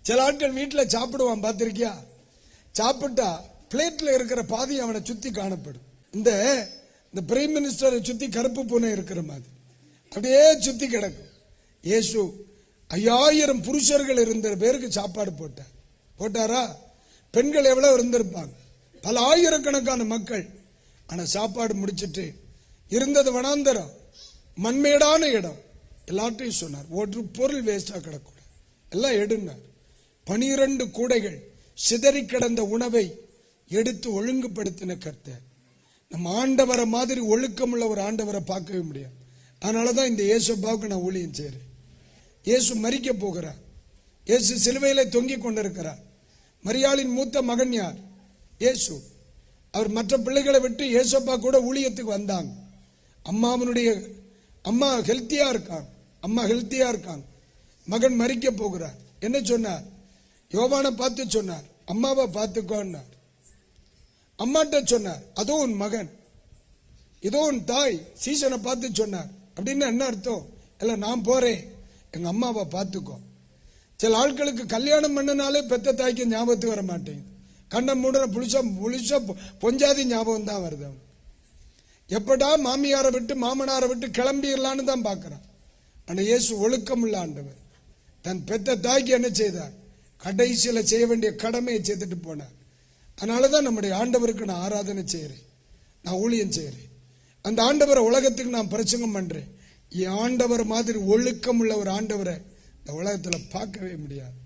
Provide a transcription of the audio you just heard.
சில ஆட்கள் வீட்டில் சாப்பிடுவான், பார்த்திருக்கியா? சாப்பிட்டா பிளேட்ல இருக்கிற பாதி அவனை சுத்தி காணப்படும். இந்த பிரைம் மினிஸ்டரை சுத்தி கருப்பு பூனை இருக்கிற மாதிரி அப்படியே சுத்தி கிடக்கும். இயேசு 5000 புருஷர்கள் இருந்த பேருக்கு சாப்பாடு போட்டாரா? பெண்கள் எவ்வளவு இருந்திருப்பாங்க? பல ஆயிரக்கணக்கான மக்கள். ஆனா சாப்பாடு முடிச்சிட்டு இருந்தது வனாந்தரம், மண்மேடான இடம். எல்லாத்தையும் சொன்னார், ஒரு பொருள் வேஸ்டா கிடக்கூடாது, எல்லாம் எடுனார். 12 கூடைகள் சிதறி கிடந்த உணவை எடுத்து ஒழுங்குபடுத்தின கர்த்தர். நம்ம ஆண்டவரை மாதிரி ஒழுக்கமுள்ள ஒரு ஆண்டவரை பார்க்கவே முடியாது. அதனாலதான் இந்த இயேசுப்பாவுக்கு நான் ஊழியம் செய்றேன். இயேசு மரிக்க போகிறார். இயேசு சிலுவையில தொங்கிக் கொண்டிருக்கிறார். மரியாளின் மூத்த மகன் யார்? இயேசு. அவர் மற்ற பிள்ளைகளை விட்டு இயேசுப்பா கூட ஊழியத்துக்கு வந்தாங்க. அம்மா ஹெல்த்தியா இருக்காங்க. மகன் மரிக்க போகிறார். என்ன சொன்னார்? யோவானை பார்த்து சொன்னார், அம்மாவை பார்த்துக்கோன்னார். அம்மாட்ட சொன்னார், அதோ உன் மகன், இதோ உன் தாய். சீசனை பார்த்து சொன்னார். அப்படின்னு என்ன அர்த்தம்? இல்ல, நான் போறேன், எங்க அம்மாவை பார்த்துக்கோ. சில ஆட்களுக்கு கல்யாணம் பண்ணனாலே பெத்த தாய்க்கு ஞாபகத்துக்கு வர மாட்டேங்குது. கண்ணை மூட புளிச்சா பொஞ்சாதி ஞாபகம் தான் வருது. எப்படா மாமியாரை விட்டு மாமனாரை விட்டு கிளம்பிடலான்னு தான் பார்க்கிறான். ஆனா இயேசு ஒழுக்கம் உள்ள ஆண்டவர். தன் பெத்த தாய்க்கு என்ன செய்தார்? கடைசியில செய்ய வேண்டிய கடமையை செய்துட்டு போனார். அதனாலதான் நம்முடைய ஆண்டவருக்கு நான் ஆராதனை செய்யறேன், நான் ஊழியம் செய்யறேன். அந்த ஆண்டவரை உலகத்துக்கு நான் பிரசங்கம் பண்றேன். ஆண்டவர் மாதிரி ஒழுக்கம் உள்ள ஒரு ஆண்டவரை இந்த உலகத்துல பார்க்கவே முடியாது.